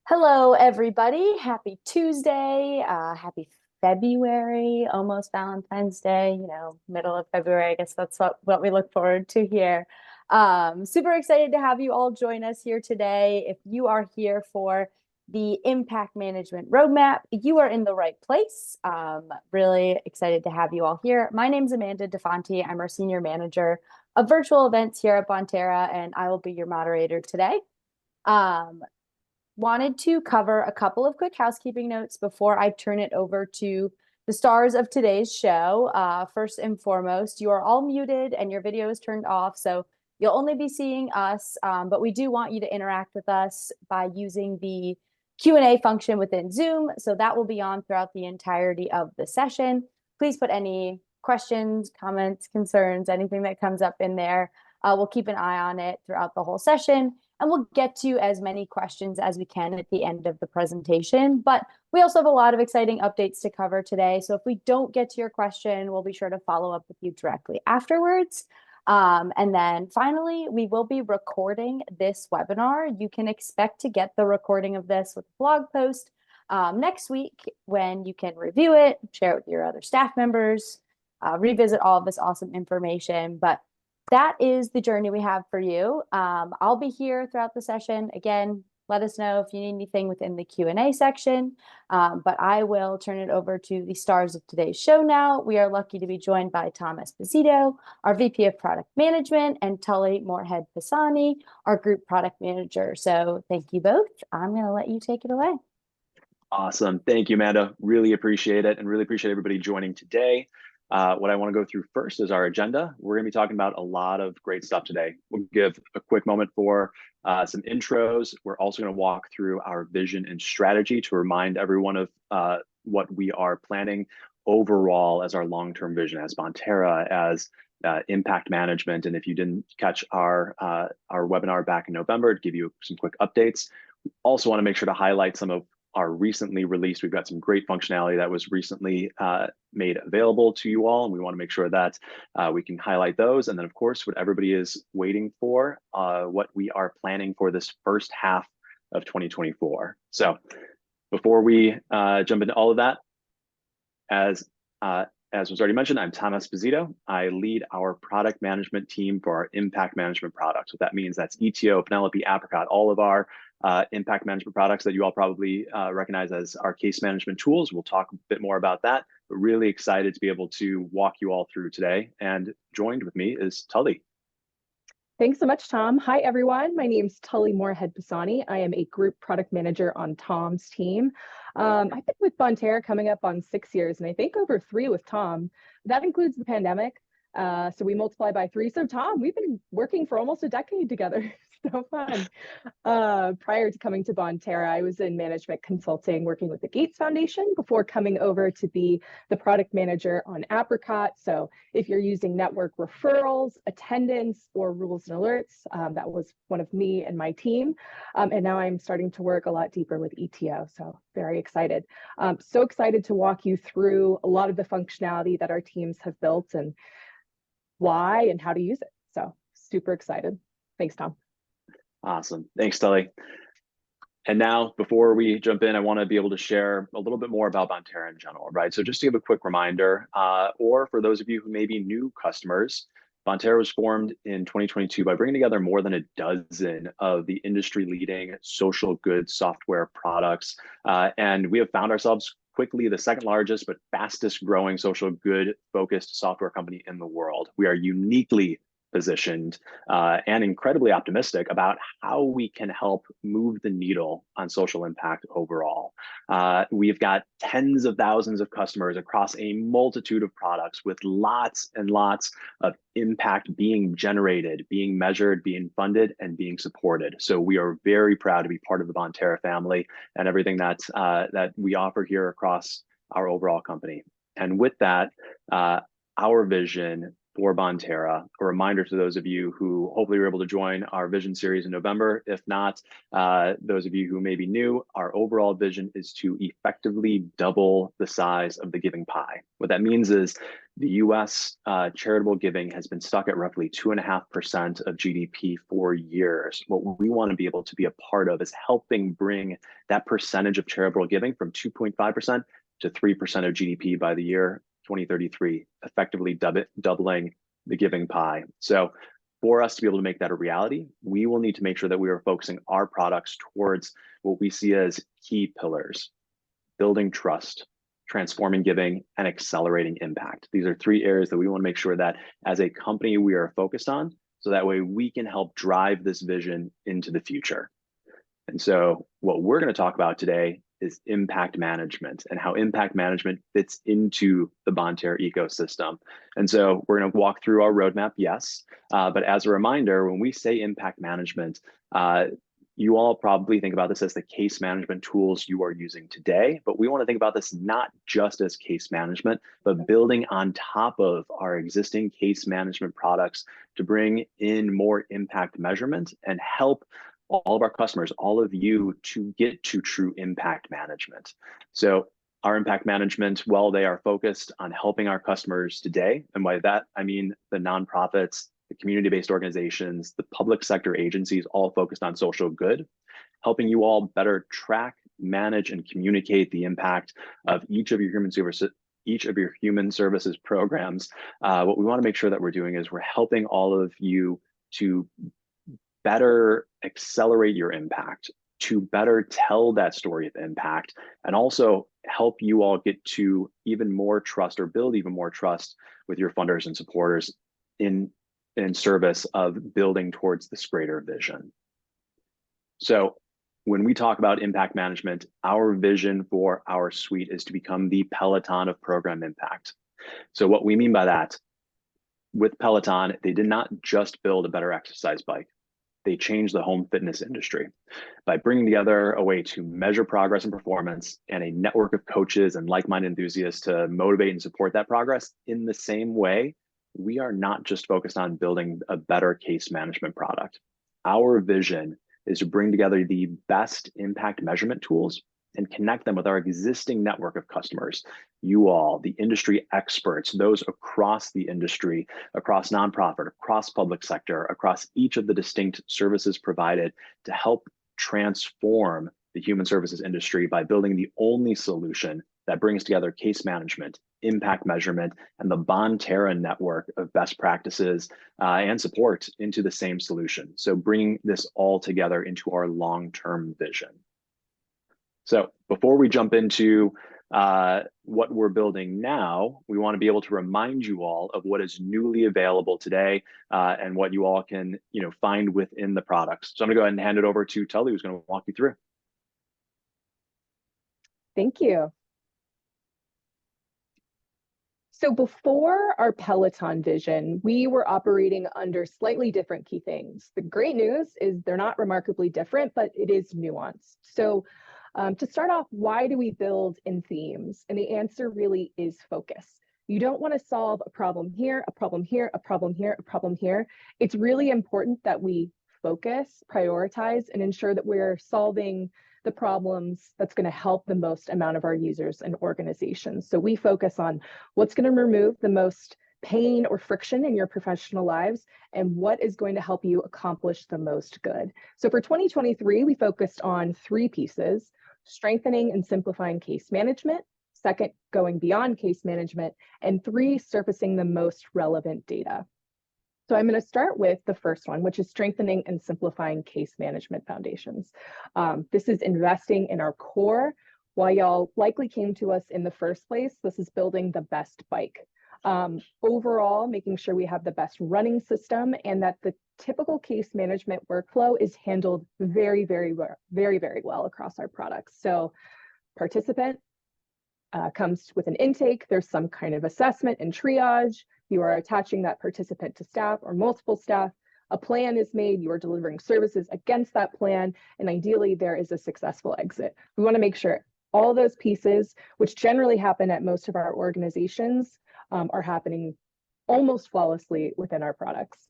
Hello, everybody. Happy Tuesday. Happy February, almost Valentine's Day, middle of February. I guess that's what we look forward to here. Super excited to have you all join us here today. If you are here for the Impact Management Roadmap, you are in the right place. Really excited to have you all here. My name's Amanda DeFonte. I'm our Senior Manager of Virtual Events here at Bonterra, and I will be your moderator today. Wanted to cover a couple of quick housekeeping notes before I turn it over to the stars of today's show. First and foremost, you are all muted and your video is turned off, so you'll only be seeing us, but we do want you to interact with us by using the Q&A function within Zoom, so that will be on throughout the entirety of the session. Please put any questions, comments, concerns, anything that comes up in there. We'll keep an eye on it throughout the whole session, and we'll get to as many questions as we can at the end of the presentation. But we also have a lot of exciting updates to cover today. So if we don't get to your question, we'll be sure to follow up with you directly afterwards. And then finally, we will be recording this webinar. You can expect to get the recording of this with a blog post next week when you can review it, share it with your other staff members, revisit all of this awesome information. But that is the journey we have for you. I'll be here throughout the session. Again, let us know if you need anything within the Q&A section, but I will turn it over to the stars of today's show now. We are lucky to be joined by Tom Esposito, our VP of Product Management, and Tully Moorhead-Pisani, our Group Product Manager. So thank you both. I'm going to let you take it away. Awesome. Thank you, Amanda. Really appreciate it, and really appreciate everybody joining today. What I want to go through first is our agenda. We're going to be talking about a lot of great stuff today. We'll give a quick moment for some intros. We're also going to walk through our vision and strategy to remind everyone of what we are planning overall as our long-term vision as Bonterra, as impact management. And if you didn't catch our webinar back in November, to give you some quick updates. We also want to make sure to highlight some of our recently released. We've got some great functionality that was recently made available to you all, and we want to make sure that we can highlight those. And then, of course, what everybody is waiting for, what we are planning for this first half of 2024. So before we jump into all of that, as was already mentioned, I'm Tom Esposito. I lead our product management team for our impact management products. What that means, that's ETO, Penelope, Apricot, all of our impact management products that you all probably recognize as our case management tools. We'll talk a bit more about that, but really excited to be able to walk you all through today. And joined with me is Tully. Thanks so much, Tom. Hi, everyone. My name is Tully Moorhead-Pisani. I am a group product manager on Tom's team. I've been with Bonterra coming up on 6 years, and I think over 3 with Tom. That includes the pandemic. So we multiply by 3. So Tom, we've been working for almost a decade together. So fun. Prior to coming to Bonterra, I was in management consulting, working with the Gates Foundation before coming over to be the product manager on Apricot. So if you're using network referrals, attendance, or rules and alerts, that was one of me and my team. And now I'm starting to work a lot deeper with ETO. So very excited. So excited to walk you through a lot of the functionality that our teams have built and why and how to use it. So super excited. Thanks, Tom. Awesome. Thanks, Tully. And now, before we jump in, I want to be able to share a little bit more about Bonterra in general, right? So just to give a quick reminder, or for those of you who may be new customers, Bonterra was formed in 2022 by bringing together more than a dozen of the industry-leading social good software products. And we have found ourselves quickly the second largest but fastest growing social good focused software company in the world. We are uniquely positioned and incredibly optimistic about how we can help move the needle on social impact overall. We've got tens of thousands of customers across a multitude of products with lots and lots of impact being generated, being measured, being funded, and being supported. So we are very proud to be part of the Bonterra family and everything that we offer here across our overall company. And with that, our vision for Bonterra, a reminder to those of you who hopefully were able to join our vision series in November. If not, those of you who may be new, our overall vision is to effectively double the size of the giving pie. What that means is The US charitable giving has been stuck at roughly 2.5% of GDP for years. What we want to be able to be a part of is helping bring that percentage of charitable giving from 2.5% to 3% of GDP by the year 2033, effectively doubling the giving pie. So for us to be able to make that a reality, we will need to make sure that we are focusing our products towards what we see as key pillars: building trust, transforming giving, and accelerating impact. These are three areas that we want to make sure that as a company we are focused on, so that way we can help drive this vision into the future. And so what we're going to talk about today is impact management and how impact management fits into the Bonterra ecosystem. And so we're going to walk through our roadmap, yes, but as a reminder, when we say impact management, you all probably think about this as the case management tools you are using today, but we want to think about this not just as case management, but building on top of our existing case management products to bring in more impact measurement and help all of our customers, all of you, to get to true impact management. So our impact management, well, they are focused on helping our customers today. And by that, I mean the nonprofits, the community-based organizations, the public sector agencies, all focused on social good, helping you all better track, manage, and communicate the impact of each of your human services programs. What we want to make sure that we're doing is we're helping all of you to better accelerate your impact, to better tell that story of impact, and also help you all get to even more trust or build even more trust with your funders and supporters in service of building towards this greater vision. So when we talk about impact management, our vision for our suite is to become the Peloton of program impact. So what we mean by that, with Peloton, they did not just build a better exercise bike. They changed the home fitness industry by bringing together a way to measure progress and performance and a network of coaches and like-minded enthusiasts to motivate and support that progress. In the same way, we are not just focused on building a better case management product. Our vision is to bring together the best impact measurement tools and connect them with our existing network of customers. You all, the industry experts, those across the industry, across nonprofit, across public sector, across each of the distinct services provided to help transform the human services industry by building the only solution that brings together case management, impact measurement, and the Bonterra network of best practices and support into the same solution. So bringing this all together into our long-term vision. So before we jump into what we're building now, we want to be able to remind you all of what is newly available today and what you all can find within the products. So I'm going to go ahead and hand it over to Tully, who's going to walk you through. Thank you. So before our Peloton vision, we were operating under slightly different key things. The great news is they're not remarkably different, but it is nuanced. So to start off, why do we build in themes? And the answer really is focus. You don't want to solve a problem here, a problem here, a problem here, a problem here. It's really important that we focus, prioritize, and ensure that we're solving the problems that's going to help the most amount of our users and organizations. So we focus on what's going to remove the most pain or friction in your professional lives and what is going to help you accomplish the most good. So for 2023, we focused on three pieces: strengthening and simplifying case management, second, going beyond case management, and three, surfacing the most relevant data. So I'm going to start with the first one, which is strengthening and simplifying case management foundations. This is investing in our core. While y'all likely came to us in the first place, this is building the best bike. Overall, making sure we have the best running system and that the typical case management workflow is handled very, very well across our products. So participant comes with an intake. There's some kind of assessment and triage. You are attaching that participant to staff or multiple staff. A plan is made. You are delivering services against that plan. And ideally, there is a successful exit. We want to make sure all those pieces, which generally happen at most of our organizations, are happening almost flawlessly within our products.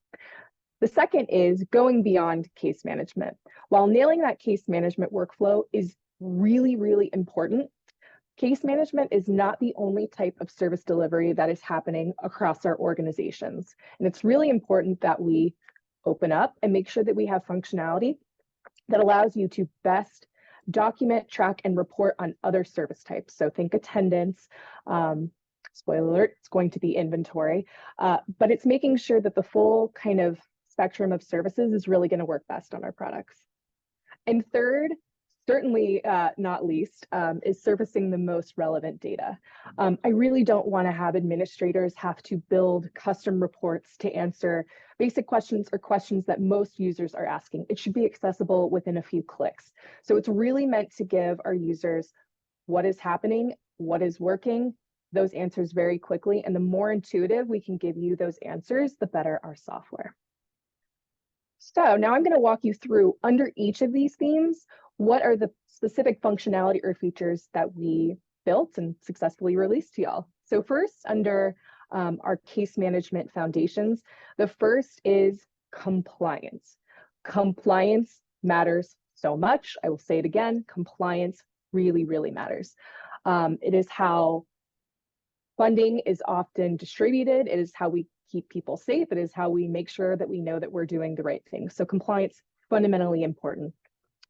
The second is going beyond case management. While nailing that case management workflow is really, really important, Case management is not the only type of service delivery that is happening across our organizations. And it's really important that we open up and make sure that we have functionality that allows you to best document, track, and report on other service types. So think attendance, spoiler alert, it's going to be inventory, but it's making sure that the full kind of spectrum of services is really going to work best on our products. And third, certainly not least, is surfacing the most relevant data. I really don't want to have administrators have to build custom reports to answer basic questions or questions that most users are asking. It should be accessible within a few clicks. So it's really meant to give our users what is happening, what is working, those answers very quickly. And the more intuitive we can give you those answers, the better our software. So now I'm going to walk you through under each of these themes, what are the specific functionality or features that we built and successfully released to y'all. So first, under our case management foundations, the first is compliance. Compliance matters so much. I will say it again, compliance really, really matters. It is how funding is often distributed. It is how we keep people safe. It is how we make sure that we know that we're doing the right thing. So compliance, fundamentally important.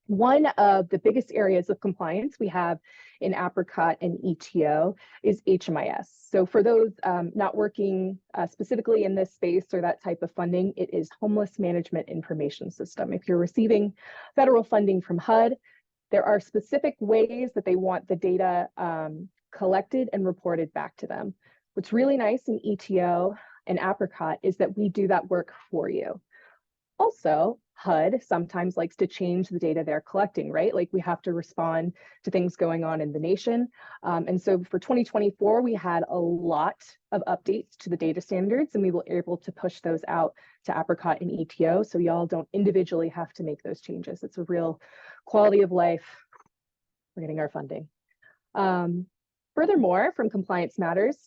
One of the biggest areas of compliance we have in Apricot and ETO is HMIS. So for those not working specifically in this space or that type of funding, it is Homeless Management Information System. If you're receiving federal funding from HUD, there are specific ways that they want the data collected and reported back to them. What's really nice in ETO and Apricot is that we do that work for you. Also, HUD sometimes likes to change the data they're collecting, right? Like we have to respond to things going on in the nation. And so for 2024, we had a lot of updates to the data standards, and we were able to push those out to Apricot and ETO. So y'all don't individually have to make those changes. It's a real quality of life. We're getting our funding. Furthermore, from Compliance Matters,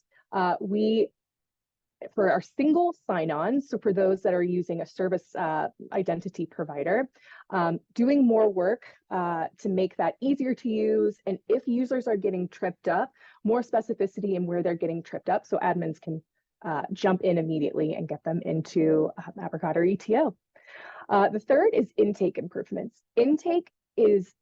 for our single sign-on, so for those that are using a service identity provider, doing more work to make that easier to use. And if users are getting tripped up, more specificity in where they're getting tripped up so admins can jump in immediately and get them into Apricot or ETO. The third is intake improvements. Intake is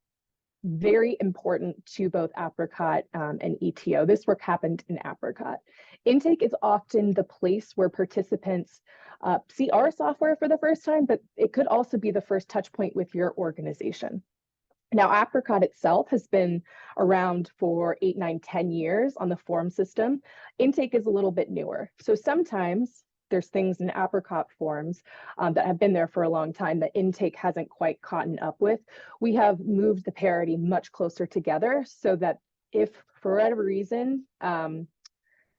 very important to both Apricot and ETO. This work happened in Apricot. Intake is often the place where participants see our software for the first time, but it could also be the first touch point with your organization. Now, Apricot itself has been around for 8, 9, 10 years on the form system. Intake is a little bit newer. So sometimes there's things in Apricot forms that have been there for a long time that intake hasn't quite caught up with. We have moved the parity much closer together so that if for whatever reason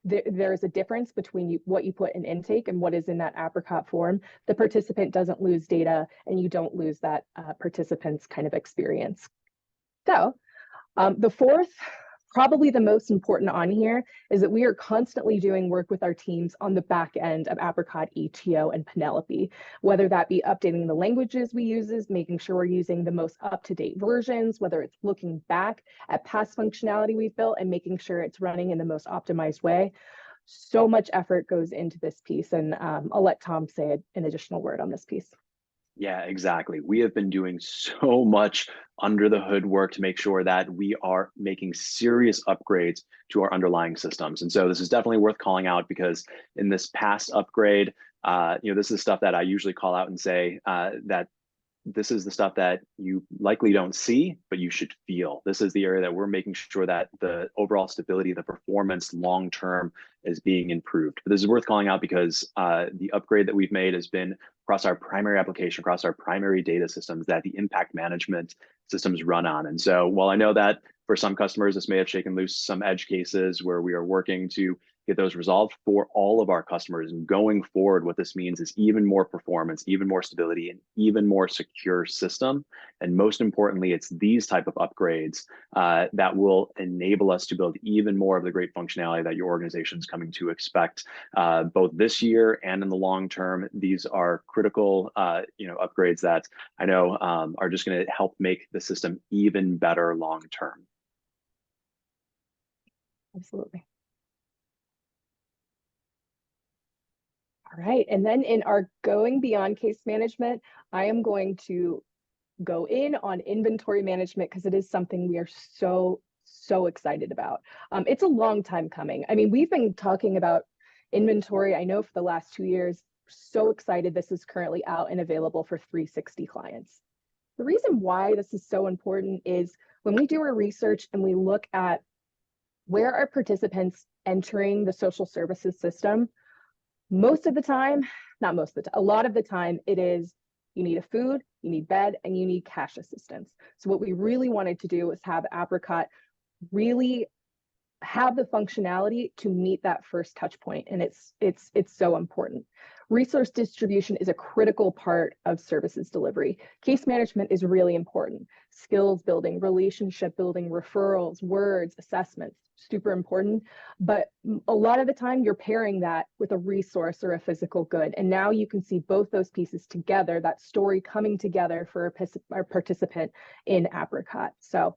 there's a difference between what you put in intake and what is in that Apricot form, the participant doesn't lose data and you don't lose that participant's kind of experience. So the fourth, probably the most important on here, is that we are constantly doing work with our teams on the back end of Apricot, ETO, and Penelope, whether that be updating the languages we use, making sure we're using the most up-to-date versions, whether it's looking back at past functionality we've built and making sure it's running in the most optimized way. So much effort goes into this piece, and I'll let Tom say an additional word on this piece. Yeah, exactly. We have been doing so much under the hood work to make sure that we are making serious upgrades to our underlying systems. And so this is definitely worth calling out because in this past upgrade, this is stuff that I usually call out and say that this is the stuff that you likely don't see, but you should feel. This is the area that we're making sure that the overall stability, the performance long-term is being improved. But this is worth calling out because the upgrade that we've made has been across our primary application, across our primary data systems that the impact management systems run on. And so while I know that for some customers, this may have shaken loose some edge cases where we are working to get those resolved for all of our customers. And going forward, what this means is even more performance, even more stability, and even more secure system. And most importantly, it's these type of upgrades that will enable us to build even more of the great functionality that your organization is coming to expect both this year and in the long term. These are critical upgrades that I know are just going to help make the system even better long term. Absolutely. All right, and then in our going beyond case management, I am going to go in on inventory management because it is something we are so excited about. It's a long time coming. I mean, we've been talking about inventory, I know, for the last 2 years. So excited this is currently out and available for 360 clients. The reason why this is so important is when we do our research and we look at where are participants entering the social services system, most of the time, not most of the time, a lot of the time, it is you need a food, you need bed, and you need cash assistance. So what we really wanted to do was have Apricot really have the functionality to meet that first touch point, and it's so important. Resource distribution is a critical part of services delivery. Case management is really important. Skills building, relationship building, referrals, words, assessments, super important. But a lot of the time you're pairing that with a resource or a physical good. And now you can see both those pieces together, that story coming together for a participant in Apricot. So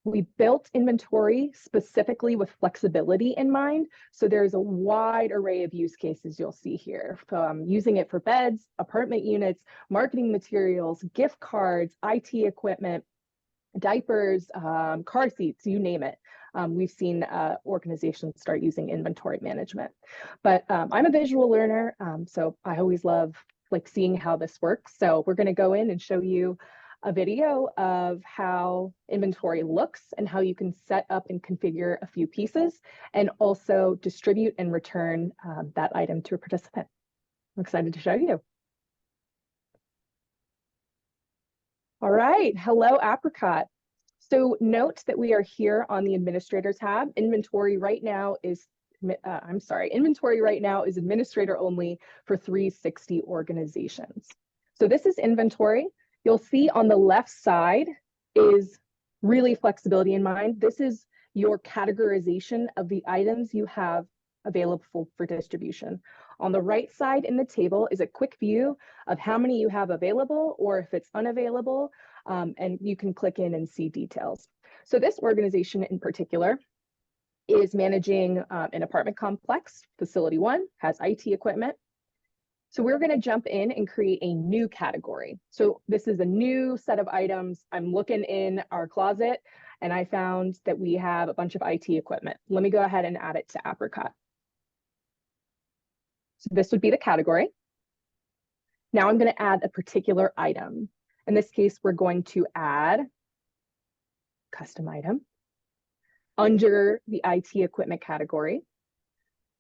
we built inventory specifically with flexibility in mind. So there's a wide array of use cases you'll see here, from using it for beds, apartment units, marketing materials, gift cards, IT equipment, diapers, car seats, you name it. We've seen organizations start using inventory management. But I'm a visual learner, so I always love seeing how this works. So we're going to go in and show you a video of how inventory looks and how you can set up and configure a few pieces and also distribute and return that item to a participant. I'm excited to show you. All right, hello Apricot. So note that we are here on the Administrator tab. Inventory right now is, inventory right now is administrator only for 360 organizations. So this is inventory. You'll see on the left side is really flexibility in mind. This is your categorization of the items you have available for distribution. On the right side in the table is a quick view of how many you have available or if it's unavailable, and you can click in and see details. So this organization in particular is managing an apartment complex. Facility 1 has IT equipment. So we're going to jump in and create a new category. So this is a new set of items. I'm looking in our closet and I found that we have a bunch of IT equipment. Let me go ahead and add it to Apricot. So this would be the category. Now I'm going to add a particular item. In this case, we're going to add custom item under the IT equipment category.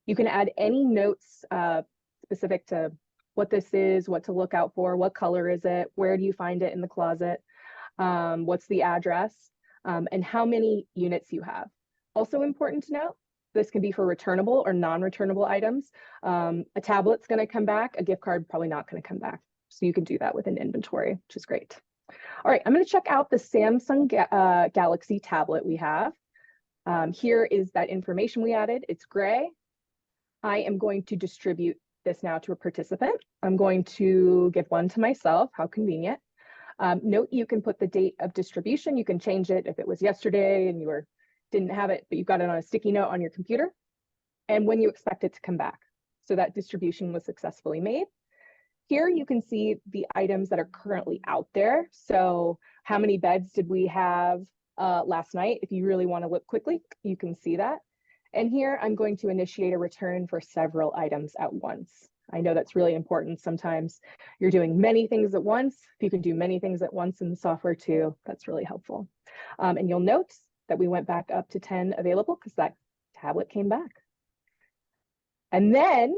You can add any notes specific to what this is, what to look out for, what color is it, where do you find it in the closet, what's the address, and how many units you have. Also important to note, this can be for returnable or non-returnable items. A tablet's going to come back, a gift card probably not going to come back. So you can do that with an inventory, which is great. All right, I'm going to check out the Samsung Galaxy tablet we have. Here is that information we added. It's gray. I am going to distribute this now to a participant. I'm going to give one to myself. How convenient. Note you can put the date of distribution. You can change it if it was yesterday and you didn't have it, but you've got it on a sticky note on your computer, and when you expect it to come back. So that distribution was successfully made. Here you can see the items that are currently out there. So how many beds did we have last night? If you really want to look quickly, you can see that. And here I'm going to initiate a return for several items at once. I know that's really important. Sometimes you're doing many things at once. If you can do many things at once in the software too, that's really helpful. And you'll note that we went back up to 10 available because that tablet came back. And then,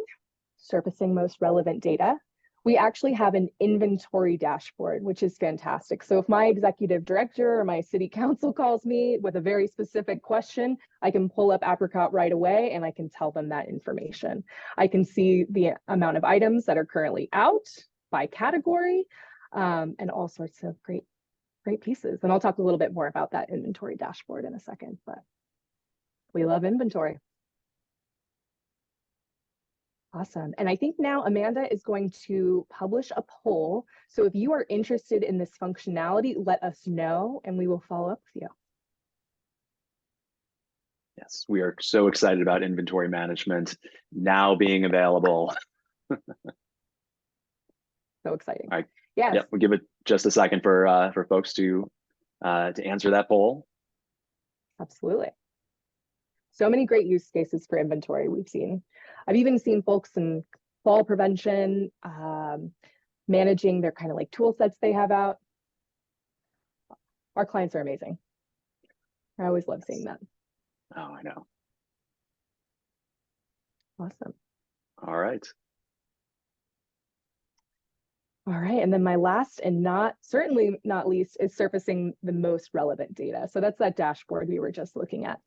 surfacing most relevant data, we actually have an inventory dashboard, which is fantastic. So if my executive director or my city council calls me with a very specific question, I can pull up Apricot right away and I can tell them that information. I can see the amount of items that are currently out by category, and all sorts of great pieces. And I'll talk a little bit more about that inventory dashboard in a second, but we love inventory. Awesome. And I think now Amanda is going to publish a poll. So if you are interested in this functionality, let us know and we will follow up with you. Yes, we are so excited about inventory management now being available. So exciting. All right. Yes, Yep, we'll give it just a second for folks to answer that poll. absolutely. So many great use cases for inventory we've seen. I've even seen folks in fall prevention, managing their kind of like tool sets they have out. Our clients are amazing. I always love seeing that. Oh, I know. Awesome. All right. All right, and then my last and certainly not least is surfacing the most relevant data. So that's that dashboard we were just looking at.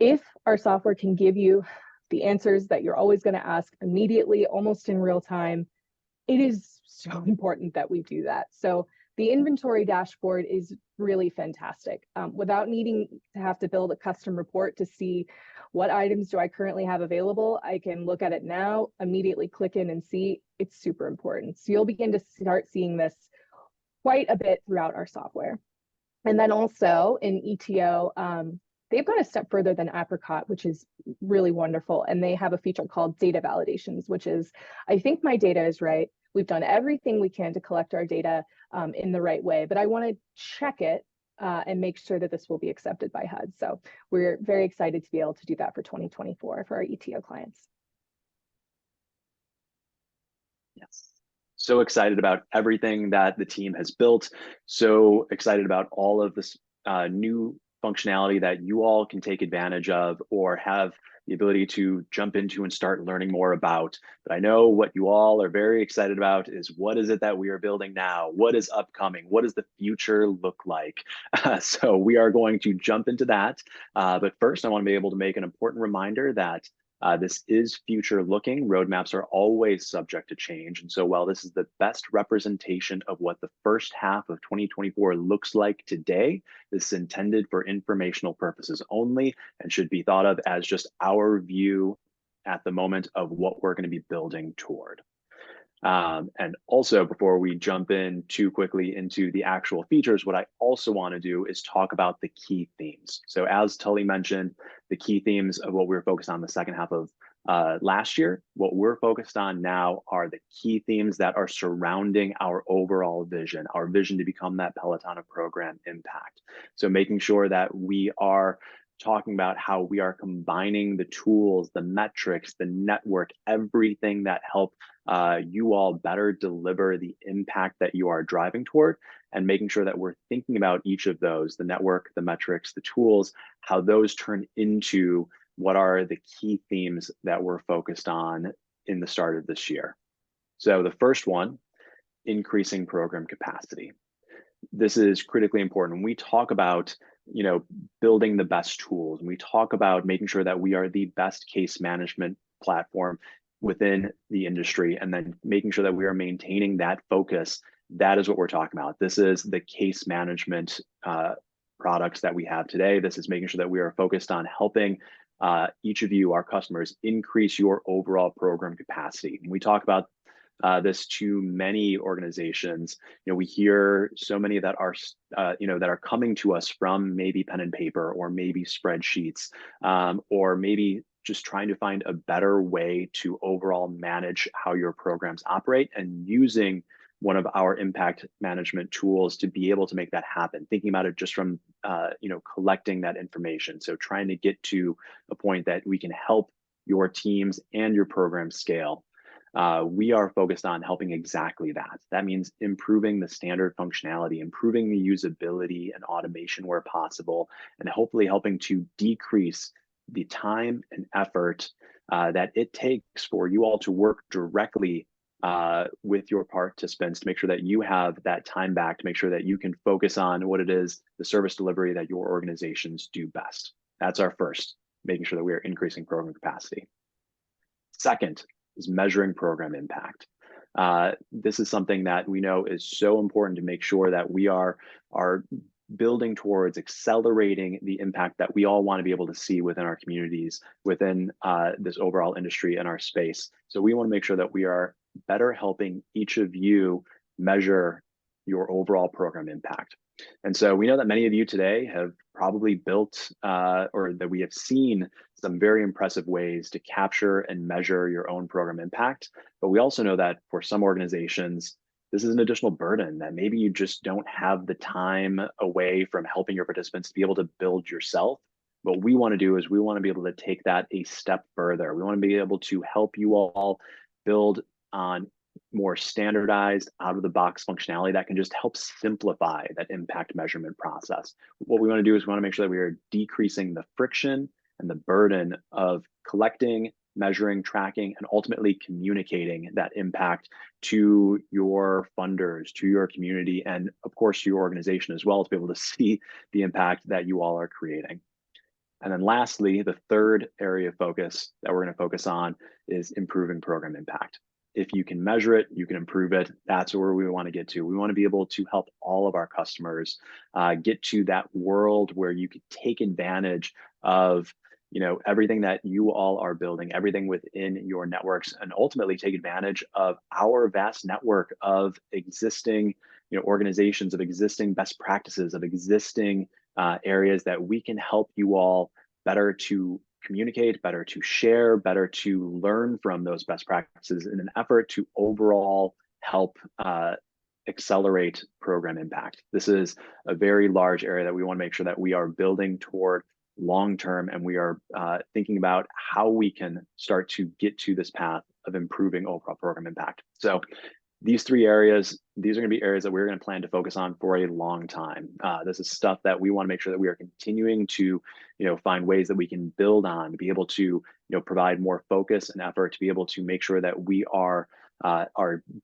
If our software can give you the answers that you're always going to ask immediately, almost in real time, it is so important that we do that. So the inventory dashboard is really fantastic. Without needing to have to build a custom report to see what items do I currently have available, I can look at it now, immediately click in and see. It's super important. So you'll begin to start seeing this quite a bit throughout our software. And then also in ETO, they've gone a step further than Apricot, which is really wonderful. And they have a feature called data validations, which is, I think my data is right. We've done everything we can to collect our data in the right way, but I want to check it and make sure that this will be accepted by HUD. So we're very excited to be able to do that for 2024 for our ETO clients. Yes. So excited about everything that the team has built. So excited about all of this new functionality that you all can take advantage of or have the ability to jump into and start learning more about. But I know what you all are very excited about is what is it that we are building now? What is upcoming? What does the future look like? So we are going to jump into that. But first, I want to be able to make an important reminder that this is future looking. Roadmaps are always subject to change. And so while this is the best representation of what the first half of 2024 looks like today, this is intended for informational purposes only and should be thought of as just our view at the moment of what we're going to be building toward. And also, before we jump in too quickly into the actual features, what I also want to do is talk about the key themes. So as Tully mentioned, the key themes of what we were focused on the second half of last year, what we're focused on now are the key themes that are surrounding our overall vision, our vision to become that Peloton of program impact. So making sure that we are talking about how we are combining the tools, the metrics, the network, everything that help you all better deliver the impact that you are driving toward, and making sure that we're thinking about each of those, the network, the metrics, the tools, how those turn into what are the key themes that we're focused on in the start of this year. So the first one, increasing program capacity. This is critically important. When we talk about building the best tools, and we talk about making sure that we are the best case management platform within the industry, and then making sure that we are maintaining that focus, that is what we're talking about. This is the case management products that we have today. This is making sure that we are focused on helping each of you, our customers, increase your overall program capacity. And we talk about this to many organizations. We hear so many that are that are coming to us from maybe pen and paper, or maybe spreadsheets, or maybe just trying to find a better way to overall manage how your programs operate, and using one of our impact management tools to be able to make that happen. Thinking about it just from collecting that information. So trying to get to a point that we can help your teams and your program scale. We are focused on helping exactly that. That means improving the standard functionality, improving the usability and automation where possible, and hopefully helping to decrease the time and effort that it takes for you all to work directly with your participants, to make sure that you have that time back, to make sure that you can focus on what it is, the service delivery that your organizations do best. That's our first, making sure that we are increasing program capacity. Second is measuring program impact. This is something that we know is so important to make sure that we are building towards accelerating the impact that we all want to be able to see within our communities, within this overall industry and our space. So we want to make sure that we are better helping each of you measure your overall program impact. And so we know that many of you today have probably built or that we have seen some very impressive ways to capture and measure your own program impact. But we also know that for some organizations, this is an additional burden that maybe you just don't have the time away from helping your participants to be able to build yourself. What we want to do is we want to be able to take that a step further. We want to be able to help you all build on more standardized, out of the box functionality that can just help simplify that impact measurement process. What we want to do is we want to make sure that we are decreasing the friction and the burden of collecting, measuring, tracking, and ultimately communicating that impact to your funders, to your community, and of course to your organization as well, to be able to see the impact that you all are creating. And then lastly, the third area of focus that we're going to focus on is improving program impact. If you can measure it, you can improve it. That's where we want to get to. We want to be able to help all of our customers get to that world where you could take advantage of everything that you all are building, everything within your networks, and ultimately take advantage of our vast network of existing organizations, of existing best practices, of existing areas that we can help you all better to communicate, better to share, better to learn from those best practices in an effort to overall help accelerate program impact. This is a very large area that we want to make sure that we are building toward long-term, and we are thinking about how we can start to get to this path of improving overall program impact. So these three areas, these are going to be areas that we're going to plan to focus on for a long time. This is stuff that we want to make sure that we are continuing to, find ways that we can build on, to be able to, provide more focus and effort, to be able to make sure that we are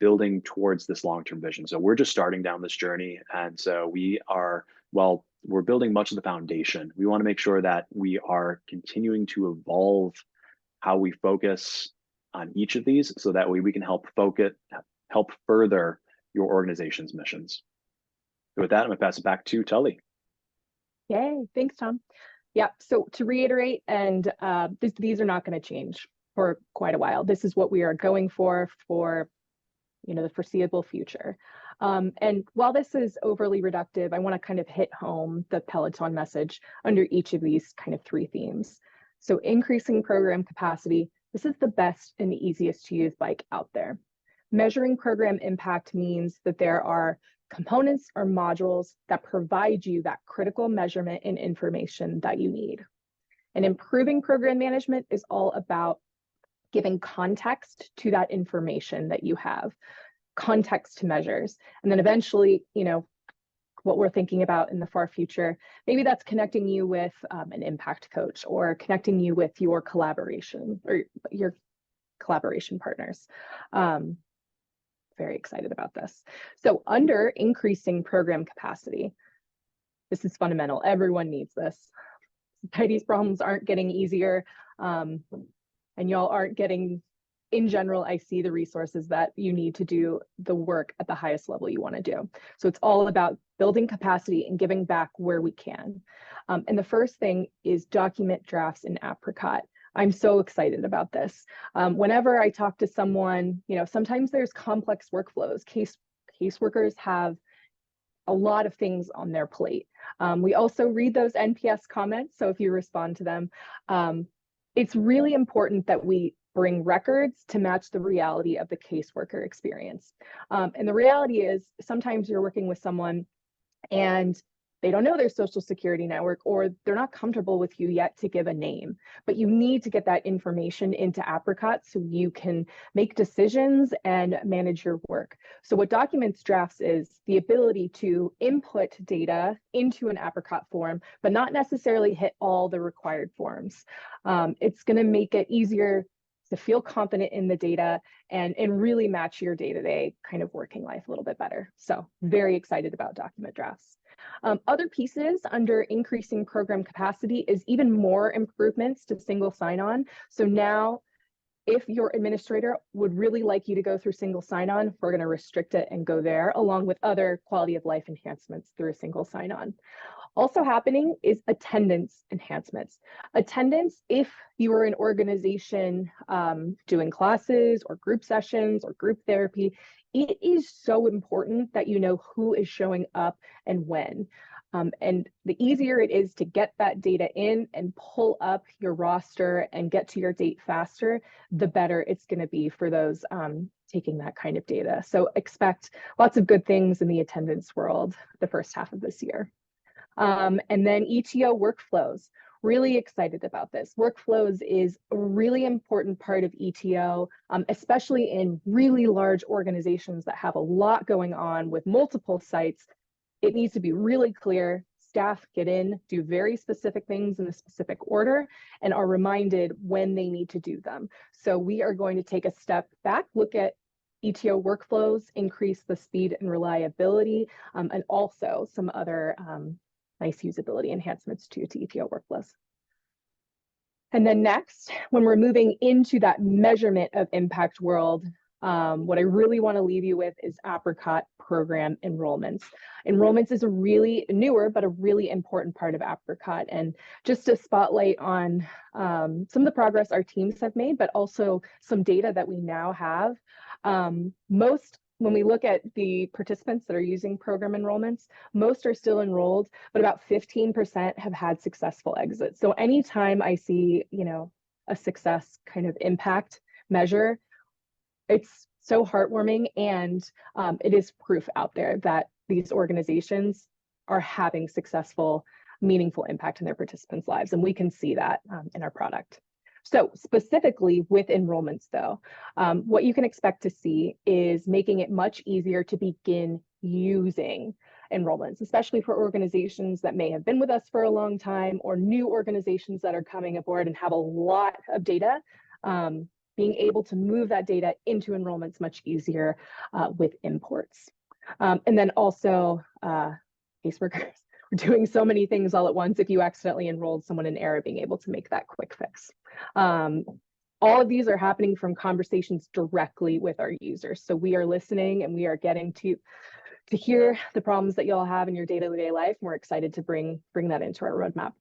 building towards this long-term vision. So we're just starting down this journey, and so we're building much of the foundation. We want to make sure that we are continuing to evolve how we focus on each of these, so that way we can help further your organization's missions. So with that, I'm going to pass it back to Tully. Yay, thanks, Tom. Yeah, so to reiterate, and these are not going to change for quite a while. This is what we are going for the foreseeable future. And while this is overly reductive, I want to kind of hit home the Peloton message under each of these kind of three themes. So increasing program capacity, this is the best and the easiest to use bike out there. Measuring program impact means that there are components or modules that provide you that critical measurement and information that you need. And improving program management is all about giving context to that information that you have, context to measures. And then eventually, what we're thinking about in the far future, maybe that's connecting you with an impact coach, or connecting you with your collaboration or your collaboration partners. Very excited about this. So under increasing program capacity, this is fundamental. Everyone needs this. Society's problems aren't getting easier, and y'all aren't getting, in general, I see the resources that you need to do the work at the highest level you want to do. So it's all about building capacity and giving back where we can. And the first thing is document drafts in Apricot. I'm so excited about this. Whenever I talk to someone, sometimes there's complex workflows. Caseworkers have a lot of things on their plate. We also read those NPS comments, so if you respond to them, it's really important that we bring records to match the reality of the caseworker experience. And the reality is sometimes you're working with someone and they don't know their social security network, or they're not comfortable with you yet to give a name, but you need to get that information into Apricot so you can make decisions and manage your work. So what documents drafts is the ability to input data into an Apricot form, but not necessarily hit all the required forms. It's going to make it easier to feel confident in the data and really match your day-to-day kind of working life a little bit better. So very excited about document drafts. Other pieces under increasing program capacity is even more improvements to single sign-on. So now, if your administrator would really like you to go through single sign-on, we're going to restrict it and go there, along with other quality of life enhancements through a single sign-on. Also happening is attendance enhancements. Attendance, if you are an organization doing classes or group sessions or group therapy, it is so important that you know who is showing up and when. And the easier it is to get that data in and pull up your roster and get to your date faster, the better it's going to be for those taking that kind of data. So expect lots of good things in the attendance world the first half of this year. And then ETO workflows. Really excited about this. Workflows is a really important part of ETO, especially in really large organizations that have a lot going on with multiple sites. It needs to be really clear. Staff get in, do very specific things in a specific order, and are reminded when they need to do them. So we are going to take a step back, look at ETO workflows, increase the speed and reliability, and also some other nice usability enhancements to ETO workflows. And then next, when we're moving into that measurement of impact world, what I really want to leave you with is Apricot program enrollments. Enrollments is a really newer, but a really important part of Apricot. And just a spotlight on some of the progress our teams have made, but also some data that we now have. When we look at the participants that are using program enrollments, most are still enrolled, but about 15% have had successful exits. So anytime I see, a success kind of impact measure, it's so heartwarming, and it is proof out there that these organizations are having successful, meaningful impact in their participants' lives, and we can see that in our product. So specifically with enrollments though, what you can expect to see is making it much easier to begin using enrollments, especially for organizations that may have been with us for a long time, or new organizations that are coming aboard and have a lot of data. Being able to move that data into enrollments much easier with imports. And then also caseworkers. We're doing so many things all at once. If you accidentally enrolled someone in error, being able to make that quick fix. All of these are happening from conversations directly with our users. So we are listening and we are getting to hear the problems that y'all have in your day-to-day life. And we're excited to bring that into our roadmap.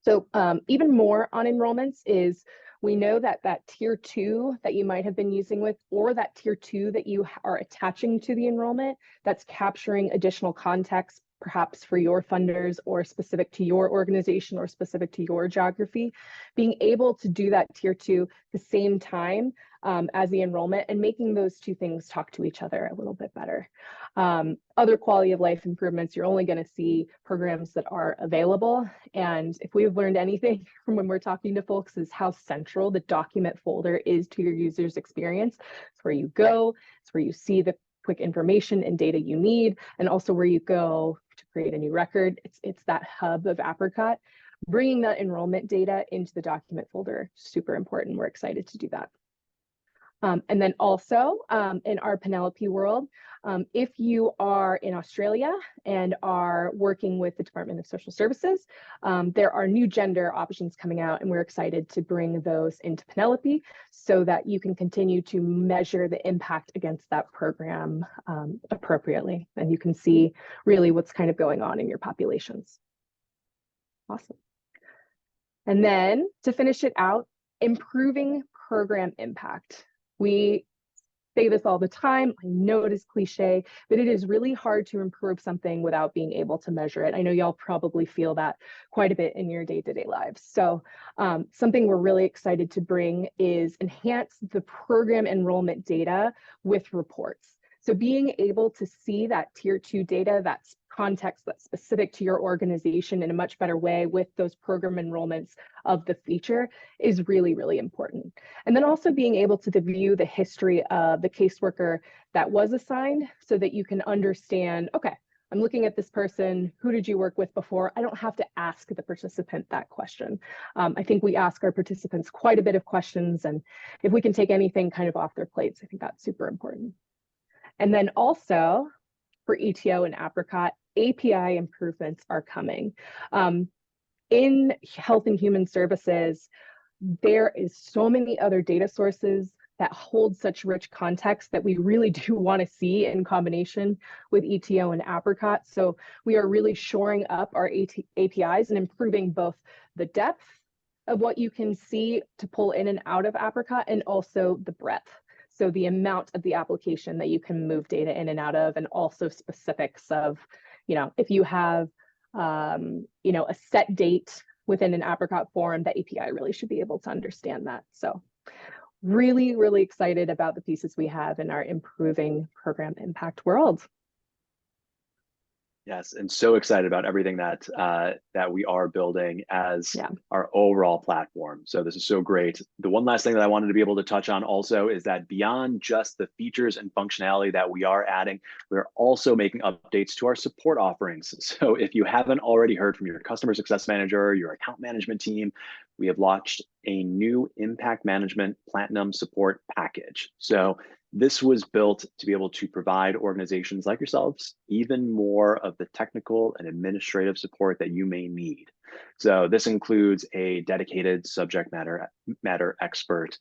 So even more on enrollments is, we know that tier 2 that you might have been using with, or that tier 2 that you are attaching to the enrollment, that's capturing additional context, perhaps for your funders or specific to your organization or specific to your geography, being able to do that tier 2 at the same time as the enrollment, and making those two things talk to each other a little bit better. Other quality of life improvements, you're only going to see programs that are available. And if we've learned anything from when we're talking to folks, is how central the document folder is to your user's experience. It's where you go, it's where you see the quick information and data you need, and also where you go to create a new record. It's that hub of Apricot. Bringing that enrollment data into the document folder, super important. We're excited to do that. And then also in our Penelope world, if you are in Australia and are working with the Department of Social Services, there are new gender options coming out, and we're excited to bring those into Penelope so that you can continue to measure the impact against that program appropriately. And you can see really what's kind of going on in your populations. Awesome. And then to finish it out, improving program impact. We say this all the time. I know it is cliche, but it is really hard to improve something without being able to measure it. I know y'all probably feel that quite a bit in your day-to-day lives. So something we're really excited to bring is enhance the program enrollment data with reports. So being able to see that tier 2 data, that's context that's specific to your organization in a much better way with those program enrollments of the feature is really, really important. And then also being able to view the history of the caseworker that was assigned so that you can understand, okay, I'm looking at this person, who did you work with before? I don't have to ask the participant that question. I think we ask our participants quite a bit of questions, and if we can take anything kind of off their plates, I think that's super important. And then also for ETO and Apricot, API improvements are coming. In health and human services, there is so many other data sources that hold such rich context that we really do want to see in combination with ETO and Apricot. So we are really shoring up our APIs and improving both the depth of what you can see to pull in and out of Apricot, and also the breadth. So the amount of the application that you can move data in and out of, and also specifics of, if you have a set date within an Apricot form, the API really should be able to understand that. So really, really excited about the pieces we have in our improving program impact world. Yes, and so excited about everything that that we are building as our overall platform. So this is so great. The one last thing that I wanted to be able to touch on also is that beyond just the features and functionality that we are adding, we're also making updates to our support offerings. So if you haven't already heard from your customer success manager, your account management team, we have launched a new Impact Management Platinum support package. So this was built to be able to provide organizations like yourselves even more of the technical and administrative support that you may need. So this includes a dedicated subject matter expert,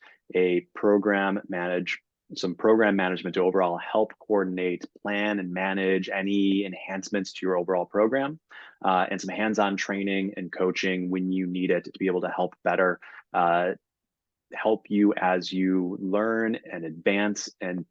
some program management to overall help coordinate, plan, and manage any enhancements to your overall program, and some hands-on training and coaching when you need it to be able to help better help you as you learn and advance and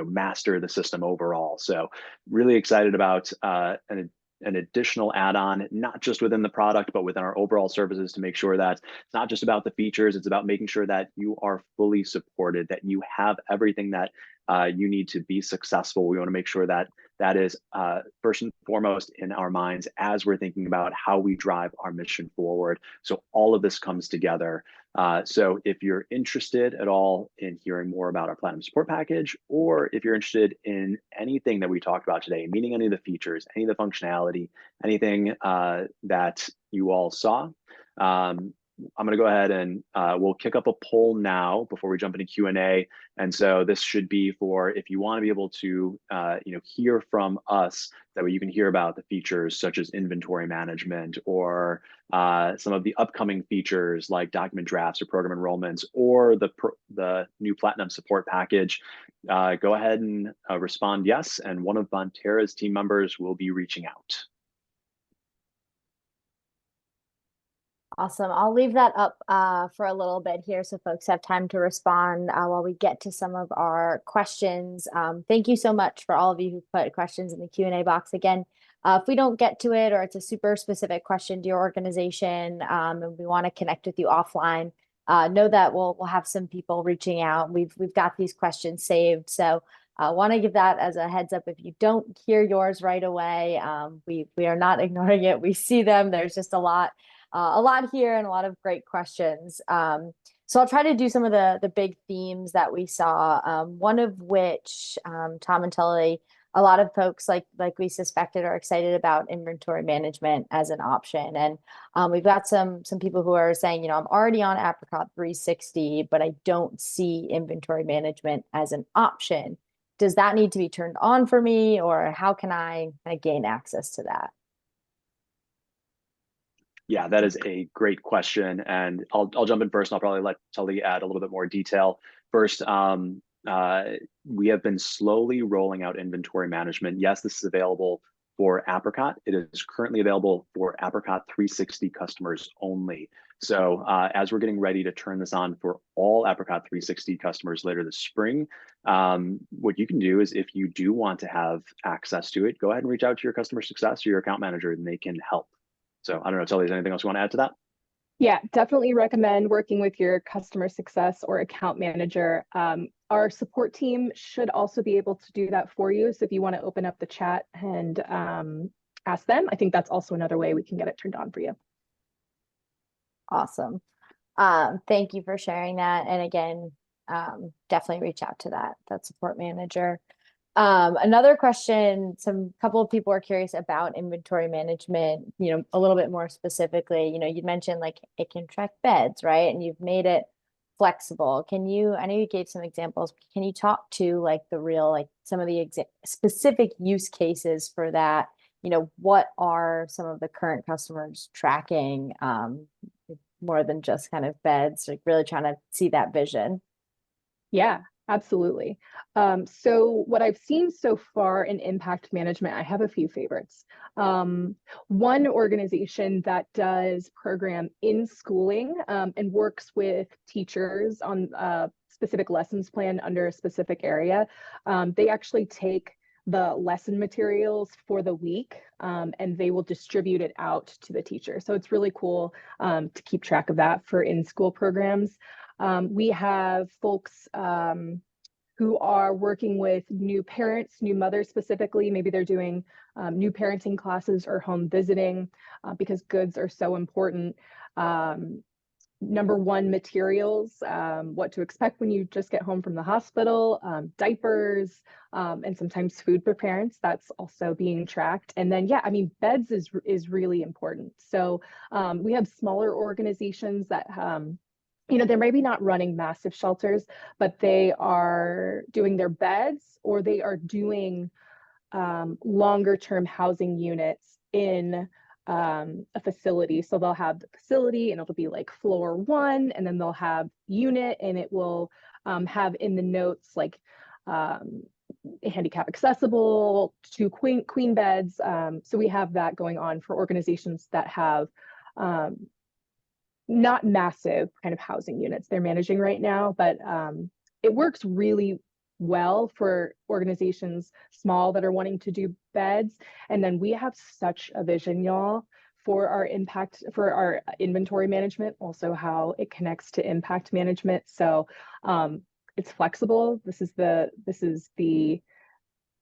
master the system overall. So really excited about an additional add-on, not just within the product, but within our overall services, to make sure that it's not just about the features, it's about making sure that you are fully supported, that you have everything that you need to be successful. We want to make sure that that is first and foremost in our minds as we're thinking about how we drive our mission forward. So all of this comes together. So if you're interested at all in hearing more about our Platinum Support Package, or if you're interested in anything that we talked about today, meaning any of the features, any of the functionality, anything that you all saw, I'm going to go ahead and we'll kick up a poll now before we jump into Q&A. And so this should be for if you want to be able to hear from us, that way you can hear about the features such as inventory management, or some of the upcoming features like document drafts or program enrollments, or the new Platinum Support Package. Go ahead and respond yes, and one of Bonterra's team members will be reaching out. Awesome. I'll leave that up for a little bit here so folks have time to respond while we get to some of our questions. Thank you so much for all of you who put questions in the Q&A box. Again, if we don't get to it, or it's a super specific question to your organization, and we want to connect with you offline, know that we'll have some people reaching out. We've got these questions saved, so I want to give that as a heads up. If you don't hear yours right away, we are not ignoring it. We see them. There's just a lot here and a lot of great questions. So I'll try to do some of the big themes that we saw, one of which, Tom and Tully, a lot of folks, like we suspected, are excited about inventory management as an option. And we've got some people who are saying, I'm already on Apricot 360, but I don't see inventory management as an option. Does that need to be turned on for me, or how can I gain access to that? Yeah, that is a great question, and I'll jump in first, and I'll probably let Tully add a little bit more detail. First, we have been slowly rolling out inventory management. Yes, this is available for Apricot. It is currently available for Apricot 360 customers only. So as we're getting ready to turn this on for all Apricot 360 customers later this spring, what you can do is, if you do want to have access to it, go ahead and reach out to your customer success or your account manager, and they can help. So I don't know, Tully, is there anything else you want to add to that? Yeah, definitely recommend working with your customer success or account manager. Our support team should also be able to do that for you. So if you want to open up the chat and ask them, I think that's also another way we can get it turned on for you. Awesome. Thank you for sharing that. And again, definitely reach out to that support manager. Another question, couple of people are curious about inventory management, a little bit more specifically. You mentioned like it can track beds, right? And you've made it flexible. I know you gave some examples. Can you talk to like the real, like some of the specific use cases for that? What are some of the current customers tracking, more than just kind of beds, like really trying to see that vision? Yeah, absolutely. So what I've seen so far in impact management, I have a few favorites. One organization that does program in schooling and works with teachers on a specific lessons plan under a specific area, they actually take the lesson materials for the week, and they will distribute it out to the teacher. So it's really cool to keep track of that for in-school programs. We have folks who are working with new parents, new mothers specifically. Maybe they're doing new parenting classes or home visiting because goods are so important. Number one, materials, what to expect when you just get home from the hospital, diapers, and sometimes food for parents. That's also being tracked. And then, yeah, I mean, beds is really important. So we have smaller organizations that they're maybe not running massive shelters, but they are doing their beds, or they are doing longer term housing units in a facility. So they'll have the facility and it'll be like floor 1, and then they'll have unit, and it will have in the notes like handicap accessible, 2 queen beds. So we have that going on for organizations that have not massive kind of housing units they're managing right now, but it works really well for organizations small that are wanting to do beds. And then we have such a vision, y'all, for our inventory management, also how it connects to impact management. So it's flexible. This is the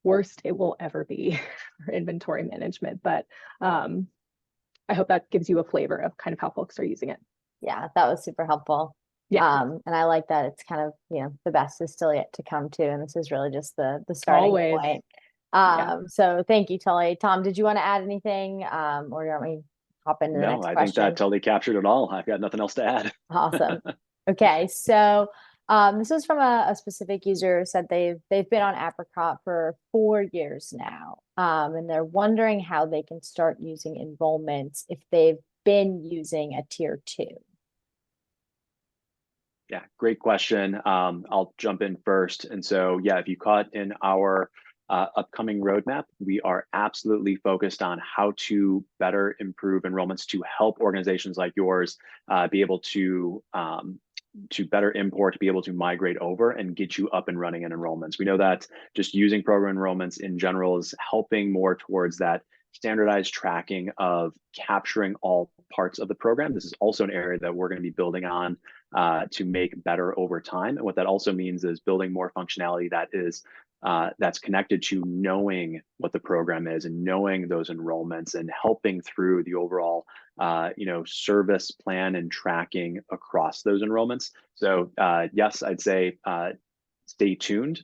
worst it will ever be for inventory management, but I hope that gives you a flavor of kind of how folks are using it. Yeah, that was super helpful. Yeah. And I like that it's kind of, the best is still yet to come too. And this is really just the starting Always. point. Yeah. So thank you, Tully. Tom, did you want to add anything? Or you want me to hop into the next I question? think that totally captured it all. I've got nothing else to add. Awesome. Okay, so this is from a specific user who said they've been on Apricot for 4 years now, and they're wondering how they can start using enrollments if they've been using a tier 2. Yeah, great question. I'll jump in first. And so, yeah, if you caught in our upcoming roadmap, we are absolutely focused on how to better improve enrollments to help organizations like yours be able to better import, to be able to migrate over and get you up and running in enrollments. We know that just using program enrollments in general is helping more towards that standardized tracking of capturing all parts of the program. This is also an area that we're going to be building on to make better over time. And what that also means is building more functionality that is that's connected to knowing what the program is and knowing those enrollments and helping through the overall service plan and tracking across those enrollments. So yes, I'd say stay tuned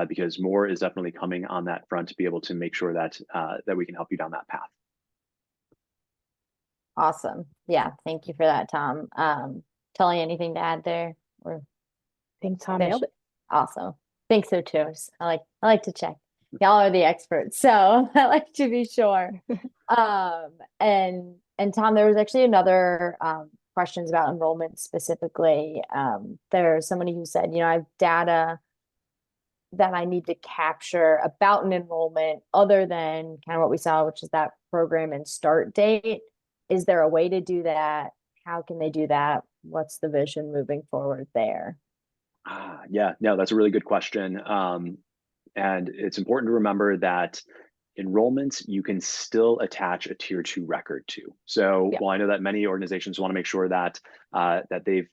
because more is definitely coming on that front to be able to make sure that that we can help you down that path. Awesome. Yeah, thank you for that, Tom. Tully, anything to add there? Or I think Tom nailed it. Awesome. Think so too. I like to check. Y'all are the experts, so I like to be sure. And Tom, there was actually another questions about enrollment specifically. There's somebody who said, I have data that I need to capture about an enrollment other than kind of what we saw, which is that program and start date. Is there a way to do that? How can they do that? What's the vision moving forward there? Yeah, no, that's a really good question. And it's important to remember that enrollments you can still attach a tier 2 record to. So while I know that many organizations want to make sure that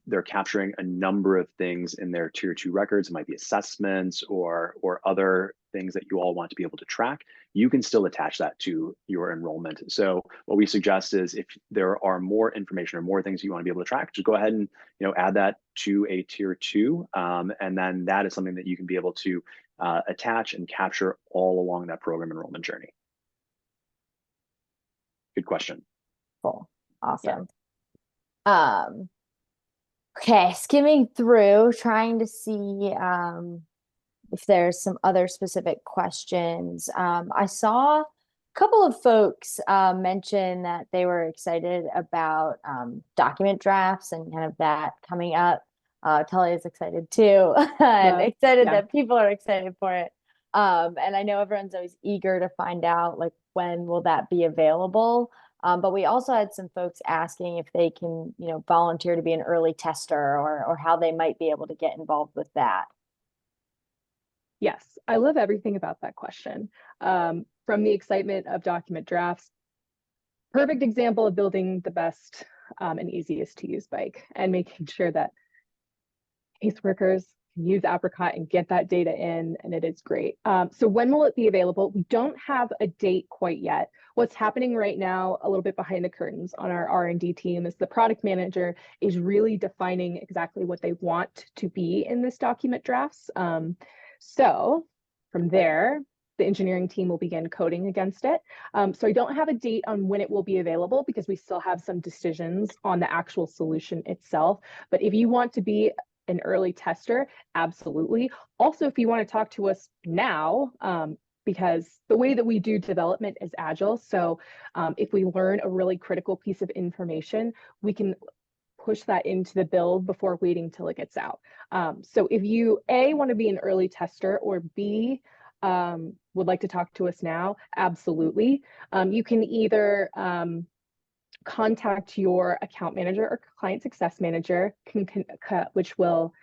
they're capturing a number of things in their tier 2 records, it might be assessments or other things that you all want to be able to track, you can still attach that to your enrollment. So what we suggest is if there are more information or more things you want to be able to track, just go ahead and add that to a tier 2, and then that is something that you can be able to attach and capture all along that program enrollment journey. Good question. Cool. Awesome. Yeah. Okay, skimming through, trying to see if there's some other specific questions. I saw a couple of folks mention that they were excited about document drafts and kind of that coming up. Tully is excited too, and excited that people are excited for it. And I know everyone's always eager to find out like when will that be available. But we also had some folks asking if they can, volunteer to be an early tester or how they might be able to get involved with that. Yes, I love everything about that question. From the excitement of document drafts, perfect example of building the best and easiest to use bike and making sure that caseworkers can use Apricot and get that data in, and it is great. So when will it be available? We don't have a date quite yet. What's happening right now, a little bit behind the curtains on our R&D team, is the product manager is really defining exactly what they want to be in this document drafts. So from there, the engineering team will begin coding against it. So I don't have a date on when it will be available because we still have some decisions on the actual solution itself. But if you want to be an early tester, absolutely. Also, if you want to talk to us now, because the way that we do development is agile. So if we learn a really critical piece of information, we can push that into the build before waiting till it gets out. So if you A, want to be an early tester, or B, would like to talk to us now, absolutely. You can either contact your account manager or client success manager, which will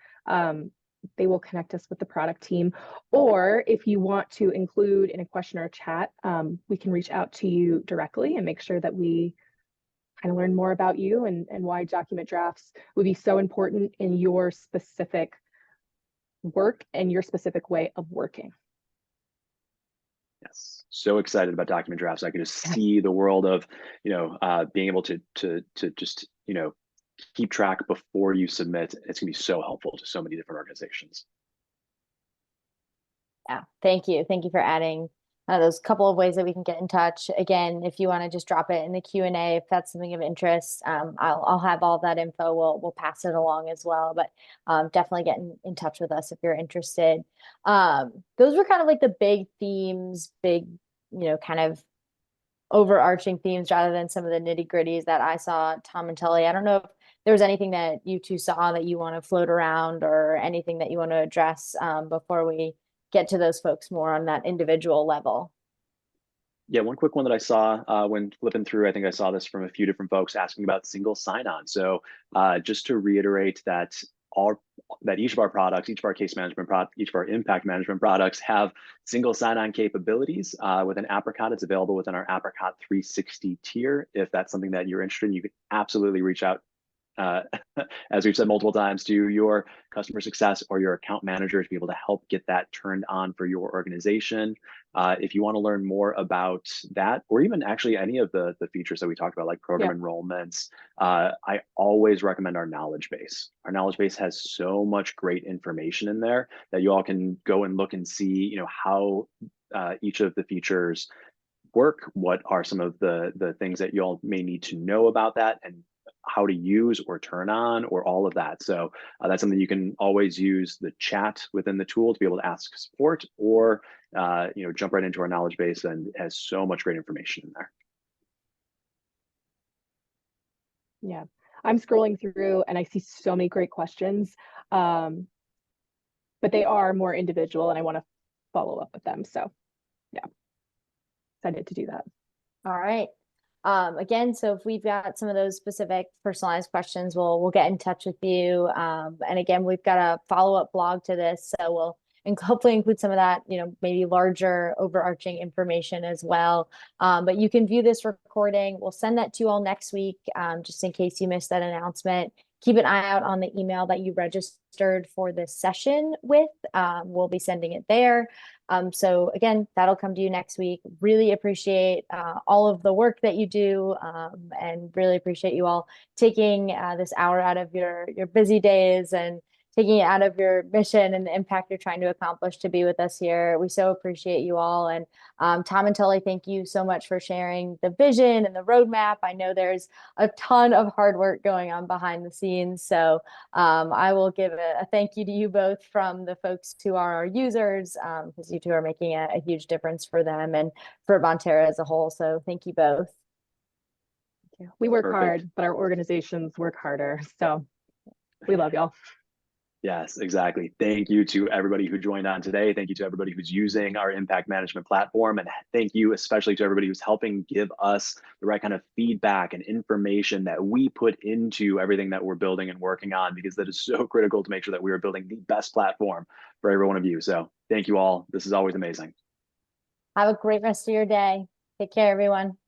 they will connect us with the product team. Or if you want to include in a question or a chat, we can reach out to you directly and make sure that we kind of learn more about you and why document drafts would be so important in your specific work and your specific way of working. Yes, so excited about document drafts. I could just see the world of, being able to just, keep track before you submit. It's gonna be so helpful to so many different organizations. Yeah, thank you. Thank you for adding those couple of ways that we can get in touch. Again, if you want to just drop it in the Q&A, if that's something of interest, I'll have all that info. We'll pass it along as well. But definitely get in touch with us if you're interested. Those were kind of like the big themes, big, kind of overarching themes rather than some of the nitty gritties that I saw. Tom and Tully, I don't know if there was anything that you two saw that you want to float around or anything that you want to address before we get to those folks more on that individual level. Yeah, one quick one that I saw when flipping through, I think I saw this from a few different folks asking about single sign-on. So just to reiterate that each of our products, each of our case management products, each of our impact management products have single sign-on capabilities. Within Apricot, it's available within our Apricot 360 tier. If that's something that you're interested in, you can absolutely reach out, as we've said multiple times, to your customer success or your account manager to be able to help get that turned on for your organization. If you want to learn more about that, or even actually any of the features that we talked about, like program enrollments, I always recommend our knowledge base. Our knowledge base has so much great information in there that you all can go and look and see, how each of the features work, what are some of the things that you all may need to know about that, and how to use or turn on, or all of that. So that's something you can always use the chat within the tool to be able to ask support, or jump right into our knowledge base, and it has so much great information in there. Yeah, I'm scrolling through and I see so many great questions, but they are more individual and I want to follow up with them. So yeah, excited to do that. All right. Again, so if we've got some of those specific personalized questions, we'll get in touch with you. And again, we've got a follow-up blog to this, so we'll hopefully include some of that, maybe larger overarching information as well. But you can view this recording. We'll send that to you all next week, just in case you missed that announcement. Keep an eye out on the email that you registered for this session with. We'll be sending it there. So again, that'll come to you next week. Really appreciate all of the work that you do, and really appreciate you all taking this hour out of your busy days and taking it out of your mission and the impact you're trying to accomplish to be with us here. We so appreciate you all. And Tom and Tully, thank you so much for sharing the vision and the roadmap. I know there's a ton of hard work going on behind the scenes. So I will give a thank you to you both from the folks who are our users, because you two are making a huge difference for them and for Bonterra as a whole. So thank you both. We work hard, but our organizations work harder. So we love y'all. Yes, exactly. Thank you to everybody who joined on today. Thank you to everybody who's using our impact management platform. And thank you especially to everybody who's helping give us the right kind of feedback and information that we put into everything that we're building and working on, because that is so critical to make sure that we are building the best platform for every one of you. So thank you all. This is always amazing. Have a great rest of your day. Take care, everyone.